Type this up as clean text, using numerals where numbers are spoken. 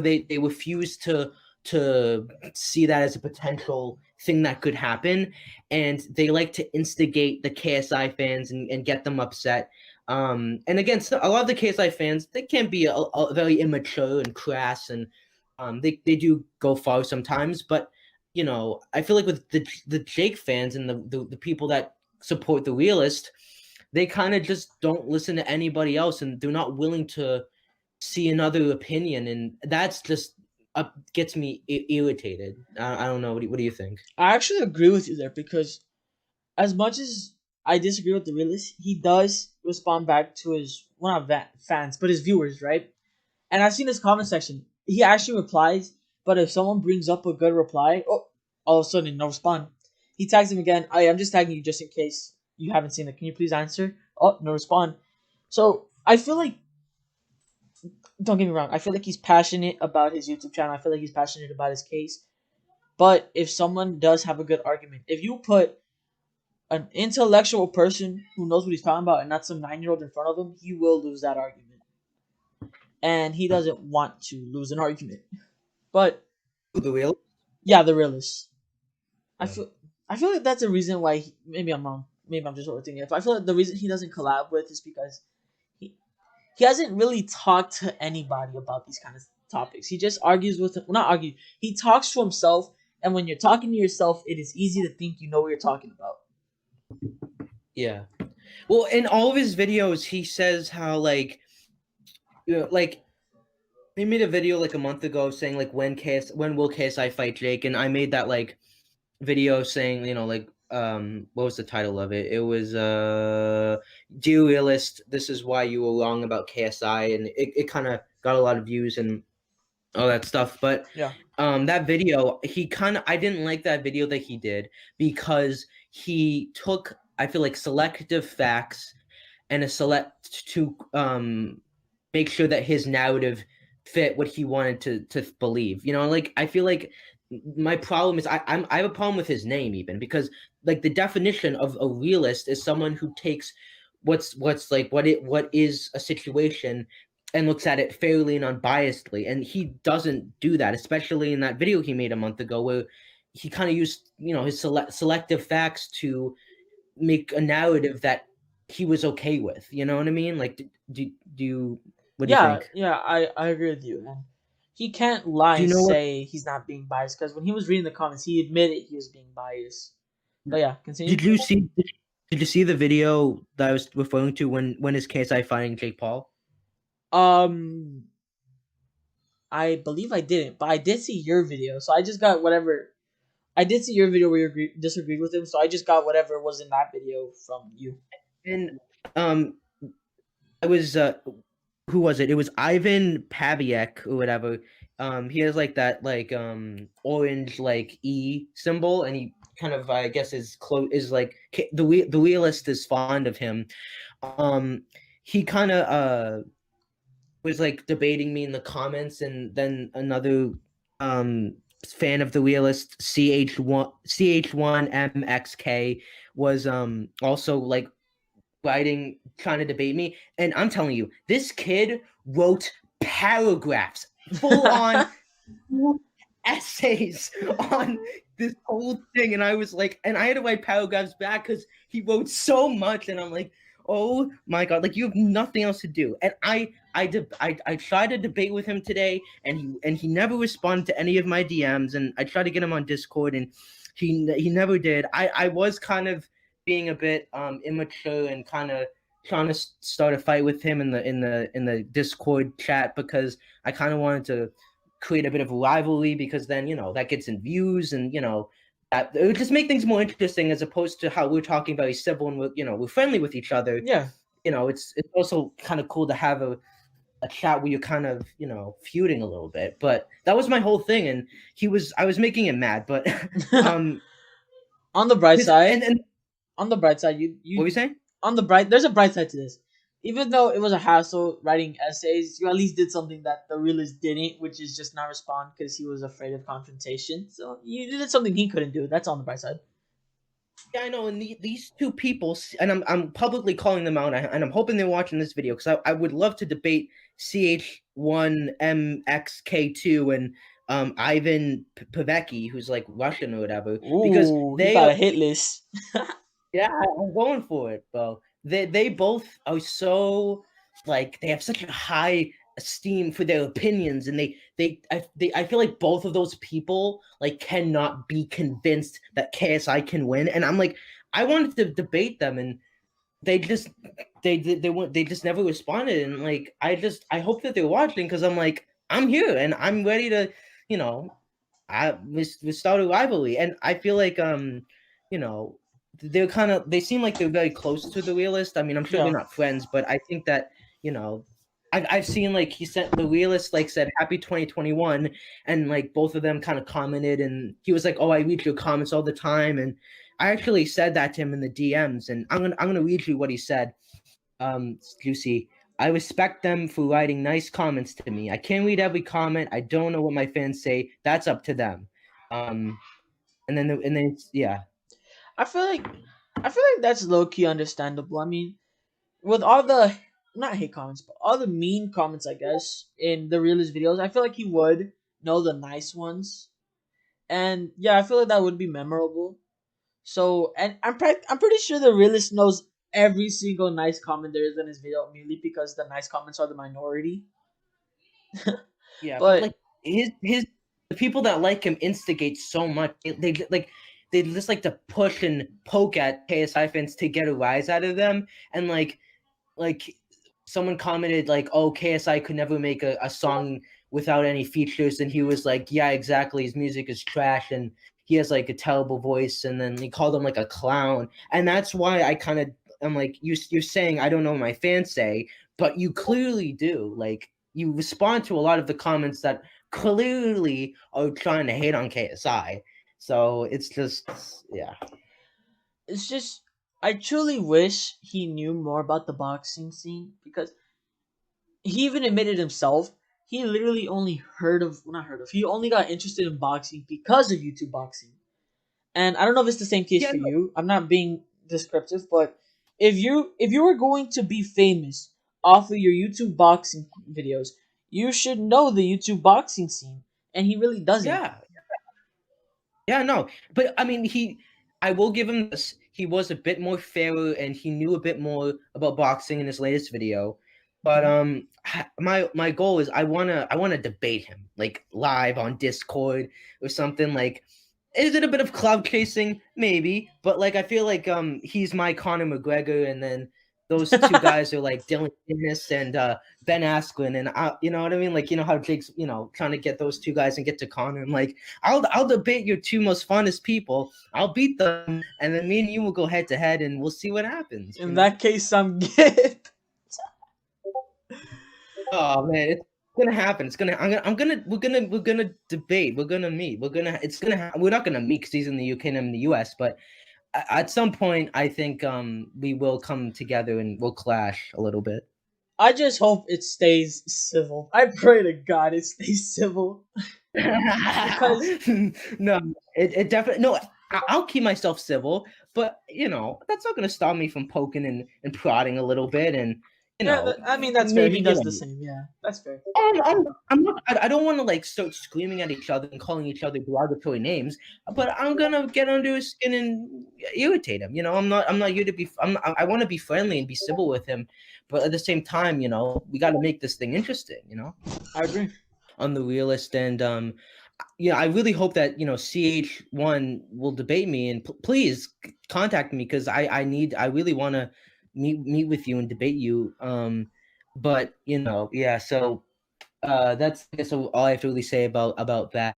or they refuse to see that as a potential thing that could happen, and they like to instigate the KSI fans and get them upset. And again, so a lot of the KSI fans, they can be a very immature and crass, and they do go far sometimes. But I feel like with the Jake fans and the people that support the Realist, they kind of just don't listen to anybody else, and they're not willing to see another opinion, and that's just gets me irritated. I don't know. What do you think? I actually agree with you there because as much as I disagree with the realist, he does respond back to his well not fans but his viewers, right? And I've seen his comment section. He actually replies, but if someone brings up a good reply, oh, all of a sudden no respond. He tags him again. I'm just tagging you just in case you haven't seen it. Can you please answer? Oh, no respond. So I feel like, don't get me wrong, I feel like he's passionate about his YouTube channel. I feel like he's passionate about his case. But if someone does have a good argument, if you put an intellectual person who knows what he's talking about and not some 9-year-old in front of him, he will lose that argument. And he doesn't want to lose an argument. But The real? yeah, the realist. I feel I feel like that's a reason why maybe I'm wrong. Maybe I'm just overthinking it. But I feel like the reason he doesn't collab with is because he he hasn't really talked to anybody about these kind of topics. He just argues with well, not argue. He talks to himself, and when you're talking to yourself, it is easy to think you know what you're talking about. Yeah. Well, in all of his videos, he says how like he made a video like a month ago saying like when will KSI fight Jake, and I made that like video saying like what was the title of it? It was Dear Realist, this is why you were wrong about KSI, and it kind of got a lot of views and all that stuff. But Yeah. that video, I didn't like that video that he did because he took, I feel like, selective facts and a select to make sure that his narrative fit what he wanted to believe. Like I feel like my problem is I have a problem with his name even because like the definition of a realist is someone who takes what's like what is a situation and looks at it fairly and unbiasedly, and he doesn't do that, especially in that video he made a month ago where he kind of used his selective facts to make a narrative that he was okay with. You know what I mean? Like, do you what do you Yeah, think? yeah, I agree with you. And he can't lie Do you and know what? say he's not being biased because when he was reading the comments, he admitted he was being biased. But yeah, continue. Did you see? Did you see the video that I was referring to when his KSI fighting Jake Paul? Um, I believe I didn't, but I did see your video, so I just got whatever. I did see your video where you disagreed with him, so I just got whatever was in that video from you. And um, I was who was it? It was Ivan Paviek or whatever. He has like that like orange like E symbol, and he kind of I guess is like the realist is fond of him. Um, he kind of was like debating me in the comments, and then another fan of the realist CH1MXK was also like writing, trying to debate me. And I'm telling you, this kid wrote paragraphs, full on essays on this whole thing. And I was like, and I had to write paragraphs back because he wrote so much. And I'm like, oh my God, like you have nothing else to do. And I tried to debate with him today, and he never responded to any of my DMs. And I tried to get him on Discord, and he never did. I was kind of being a bit immature and kind of trying to start a fight with him in the Discord chat because I kind of wanted to create a bit of a rivalry because then that gets in views, and that it would just make things more interesting as opposed to how we're talking very civil and we're friendly with each other. Yeah. It's also kind of cool to have a chat where you're kind of feuding a little bit. But that was my whole thing, and I was making him mad, but um On the bright his side, and on the bright side, what were you you saying? on the bright. There's a bright side to this. Even though it was a hassle writing essays, you at least did something that the realist didn't, which is just not respond because he was afraid of confrontation. So you did something he couldn't do. That's on the bright side. Yeah, I know. And these two people, and I'm publicly calling them out, and I'm hoping they're watching this video because I would love to debate CH1MXK2 and Ivan Pavecki, who's like Russian or whatever, because Ooh, he they got are. a hit list. Yeah, I'm going for it, bro. They both are so like they have such a high esteem for their opinions, and I feel like both of those people like cannot be convinced that KSI can win, and I'm like I wanted to debate them, and they just they just never responded, and like I hope that they're watching because I'm like I'm here and I'm ready to you know we start a rivalry, and I feel like you know they seem like they're very close to the realist. I mean, I'm sure they're Yeah. not friends, but I think that you know I've seen like he sent the realist like said happy 2021, and like both of them kind of commented, and he was like, oh, I read your comments all the time, and I actually said that to him in the DMs, and I'm gonna read you what he said. Lucy, I respect them for writing nice comments to me. I can't read every comment. I don't know what my fans say. That's up to them. Um, and then yeah, I feel like that's low key understandable. I mean, with all the not hate comments, but all the mean comments, I guess, in the realist videos, I feel like he would know the nice ones. And yeah, I feel like that would be memorable. So, and I'm pretty sure the realist knows every single nice comment there is in his video, merely because the nice comments are the minority. yeah, but But like his the people that like him instigate so much. They just like to push and poke at KSI fans to get a rise out of them, and like someone commented like, "Oh, KSI could never make a song without any features," and he was like, "Yeah, exactly. His music is trash, and he has like a terrible voice." And then he called him like a clown, and that's why I kind of I'm like, you're saying I don't know what my fans say, but you clearly do. Like you respond to a lot of the comments that clearly are trying to hate on KSI. So it's just yeah. it's just, I truly wish he knew more about the boxing scene because he even admitted himself he literally only heard of, well, not heard of, he only got interested in boxing because of YouTube boxing. And I don't know if it's the same case Yeah, for you. I'm not being descriptive, but if you were going to be famous off of your YouTube boxing videos, you should know the YouTube boxing scene, and he really doesn't. yeah. Yeah, no, but I mean, I will give him this. He was a bit more fairer, and he knew a bit more about boxing in his latest video. But Mhm. my goal is I wanna debate him like live on Discord or something. Like, is it a bit of cloud chasing? Maybe, but like I feel like he's my Conor McGregor, and then those two guys are like Dylan Dennis and Ben Askren, and you know what I mean? Like you know how Jake's trying to get those two guys and get to Conor. I'm like I'll debate your two most funnest people. I'll beat them, and then me and you will go head to head, and we'll see what happens. In that case, I'm good. Oh man, it's gonna happen. We're gonna debate. We're gonna meet. We're not gonna meet because he's in the UK and I'm in the US. But at some point, I think we will come together and we'll clash a little bit. I just hope it stays civil. I pray to God it stays civil because No, it definitely no. I'll keep myself civil, but that's not going to stop me from poking and prodding a little bit, and yeah, I mean that's fair. maybe He does the same. Yeah, that's fair. I'm not. I don't want to like start screaming at each other and calling each other derogatory names, but I'm gonna get under his skin and irritate him. I'm not here to be. I want to be friendly and be civil with him, but at the same time, we got to make this thing interesting. I agree. On the realist, and I really hope that CH1 will debate me, and please contact me because I really want to meet with you and debate you. But yeah, so that's I guess all I have to really say about that.